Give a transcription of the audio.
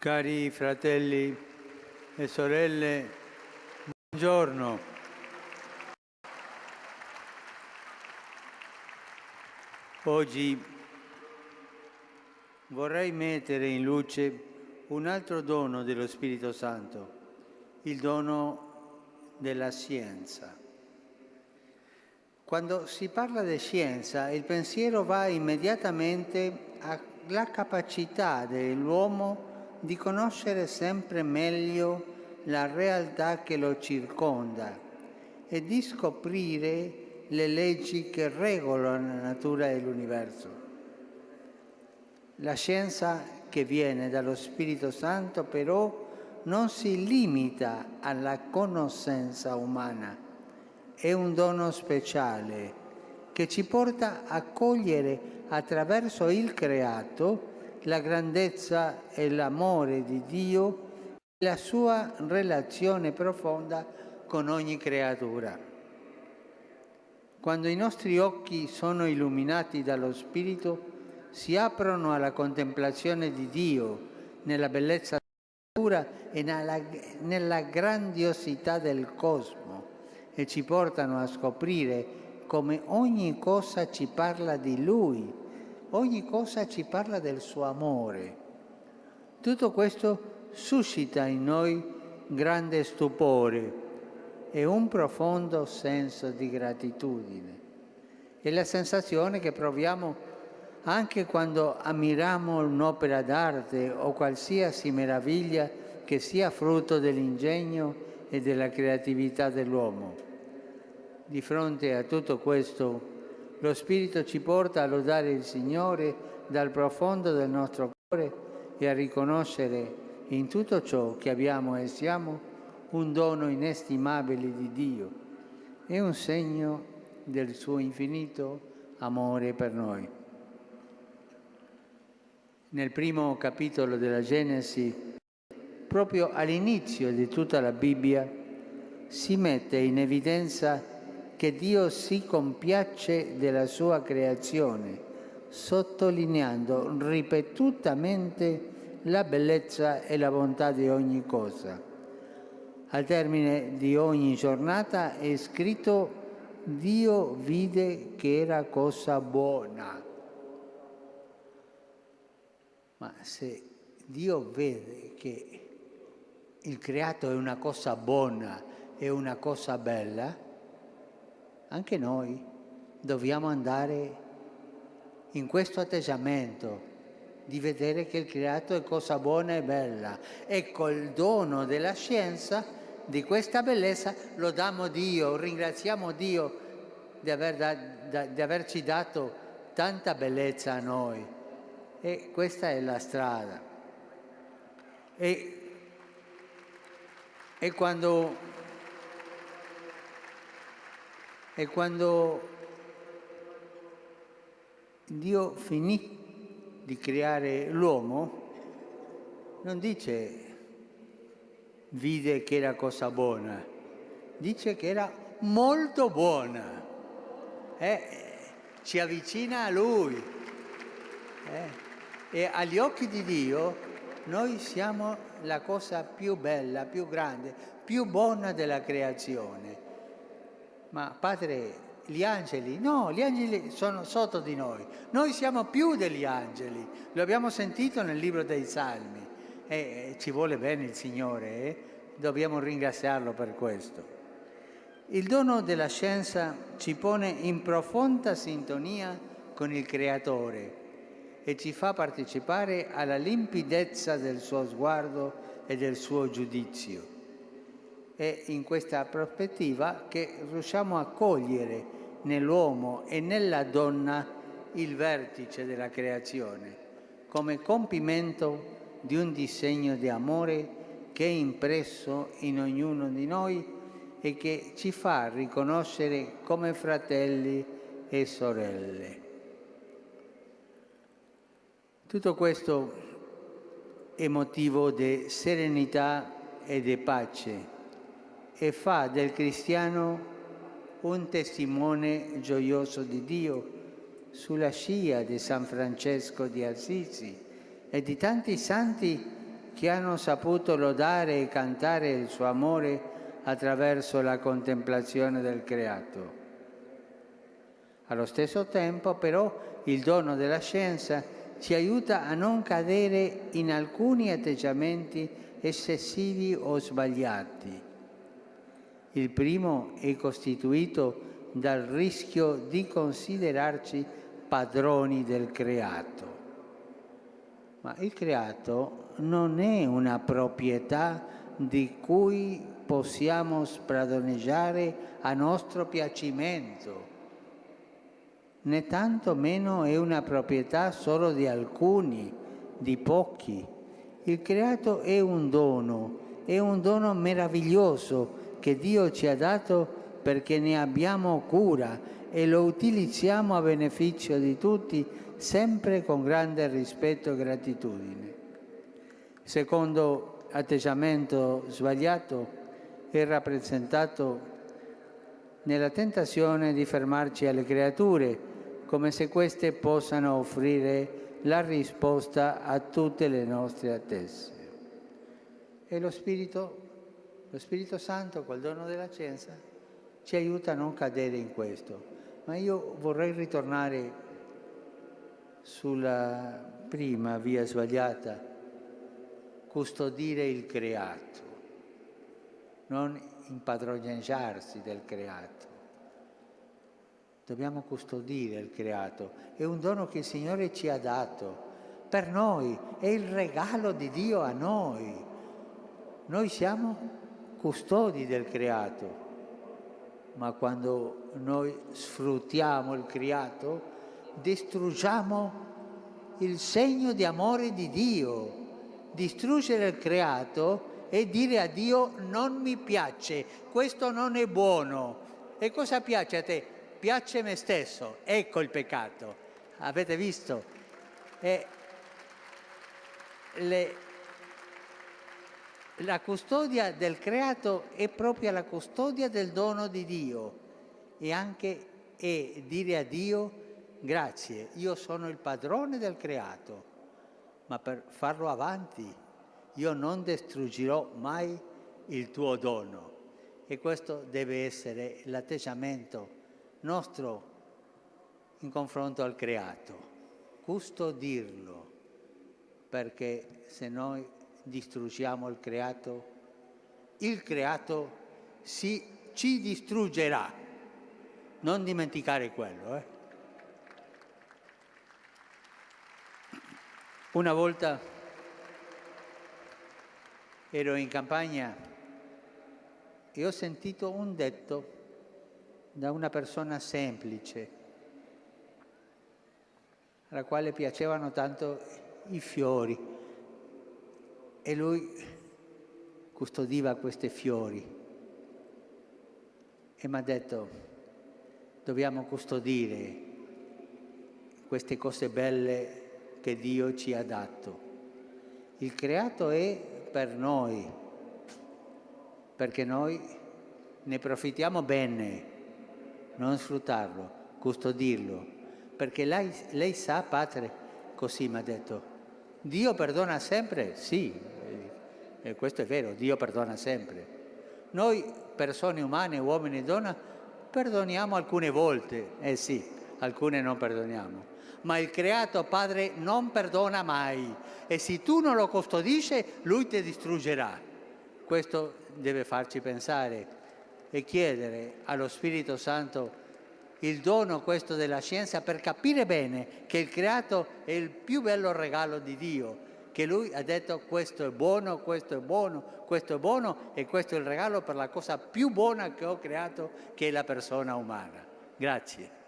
Cari fratelli e sorelle, buongiorno. Oggi vorrei mettere in luce un altro dono dello Spirito Santo, il dono della scienza. Quando si parla di scienza, il pensiero va immediatamente alla capacità dell'uomo di conoscere sempre meglio la realtà che lo circonda e di scoprire le leggi che regolano la natura dell'universo. La scienza che viene dallo Spirito Santo però non si limita alla conoscenza umana, è un dono speciale che ci porta a cogliere attraverso il creato la grandezza e l'amore di Dio e la sua relazione profonda con ogni creatura. Quando i nostri occhi sono illuminati dallo Spirito, si aprono alla contemplazione di Dio nella bellezza della natura e nella grandiosità del cosmo e ci portano a scoprire come ogni cosa ci parla di Lui. Ogni cosa ci parla del suo amore. Tutto questo suscita in noi grande stupore e un profondo senso di gratitudine. È la sensazione che proviamo anche quando ammiriamo un'opera d'arte o qualsiasi meraviglia che sia frutto dell'ingegno e della creatività dell'uomo. Di fronte a tutto questo, lo Spirito ci porta a lodare il Signore dal profondo del nostro cuore e a riconoscere in tutto ciò che abbiamo e siamo un dono inestimabile di Dio e un segno del suo infinito amore per noi. Nel primo capitolo della Genesi, proprio all'inizio di tutta la Bibbia, si mette in evidenza che Dio si compiace della sua creazione, sottolineando ripetutamente la bellezza e la bontà di ogni cosa. Al termine di ogni giornata è scritto: Dio vide che era cosa buona. Ma se Dio vede che il creato è una cosa buona, è una cosa bella, anche noi dobbiamo andare in questo atteggiamento di vedere che il creato è cosa buona e bella. E col dono della scienza, di questa bellezza, lodiamo Dio, ringraziamo Dio di averci dato tanta bellezza a noi. E questa è la strada. E quando Dio finì di creare l'uomo, non dice vide che era cosa buona, dice che era molto buona. Ci avvicina a Lui. E agli occhi di Dio noi siamo la cosa più bella, più grande, più buona della creazione. Ma Padre, gli angeli? No, gli angeli sono sotto di noi. Noi siamo più degli angeli. Lo abbiamo sentito nel libro dei Salmi. E ci vuole bene il Signore, Dobbiamo ringraziarlo per questo. Il dono della scienza ci pone in profonda sintonia con il Creatore e ci fa partecipare alla limpidezza del suo sguardo e del suo giudizio. È in questa prospettiva che riusciamo a cogliere nell'uomo e nella donna il vertice della creazione, come compimento di un disegno di amore che è impresso in ognuno di noi e che ci fa riconoscere come fratelli e sorelle. Tutto questo è motivo di serenità e di pace e fa del cristiano un testimone gioioso di Dio sulla scia di San Francesco di Assisi e di tanti santi che hanno saputo lodare e cantare il suo amore attraverso la contemplazione del creato. Allo stesso tempo, però, il dono della scienza ci aiuta a non cadere in alcuni atteggiamenti eccessivi o sbagliati. Il primo è costituito dal rischio di considerarci padroni del creato. Ma il creato non è una proprietà di cui possiamo spadroneggiare a nostro piacimento, né tanto meno è una proprietà solo di alcuni, di pochi. Il creato è un dono meraviglioso che Dio ci ha dato perché ne abbiamo cura e lo utilizziamo a beneficio di tutti, sempre con grande rispetto e gratitudine. Secondo atteggiamento sbagliato è rappresentato nella tentazione di fermarci alle creature, come se queste possano offrire la risposta a tutte le nostre attese. E lo Spirito Santo, col dono della scienza, ci aiuta a non cadere in questo. Ma io vorrei ritornare sulla prima via sbagliata, custodire il creato, non impadroneggiarsi del creato. Dobbiamo custodire il creato, è un dono che il Signore ci ha dato per noi, è il regalo di Dio a noi. Noi siamo custodi del creato, ma quando noi sfruttiamo il creato, distruggiamo il segno di amore di Dio. Distruggere il creato è dire a Dio: non mi piace, questo non è buono. E cosa piace a te? Piace me stesso, ecco il peccato. Avete visto? La custodia del creato è proprio la custodia del dono di Dio e anche è dire a Dio: grazie, io sono il padrone del creato, ma per farlo avanti io non distruggerò mai il tuo dono. E questo deve essere l'atteggiamento nostro in confronto al creato, custodirlo, perché se noi distruggiamo il creato ci distruggerà. Non dimenticare quello. Una volta ero in campagna e ho sentito un detto da una persona semplice, alla quale piacevano tanto i fiori, e lui custodiva questi fiori e mi ha detto: dobbiamo custodire queste cose belle che Dio ci ha dato. Il creato è per noi, perché noi ne profittiamo bene, non sfruttarlo, custodirlo, perché lei sa, padre, così mi ha detto: Dio perdona sempre? Sì, e questo è vero, Dio perdona sempre. Noi, persone umane, uomini e donne, perdoniamo alcune volte, sì, alcune non perdoniamo, ma il creato Padre non perdona mai, e se tu non lo custodisci, Lui ti distruggerà. Questo deve farci pensare e chiedere allo Spirito Santo il dono questo della scienza per capire bene che il creato è il più bello regalo di Dio, che Lui ha detto: questo è buono, questo è buono, questo è buono, e questo è il regalo per la cosa più buona che ho creato, che è la persona umana. Grazie.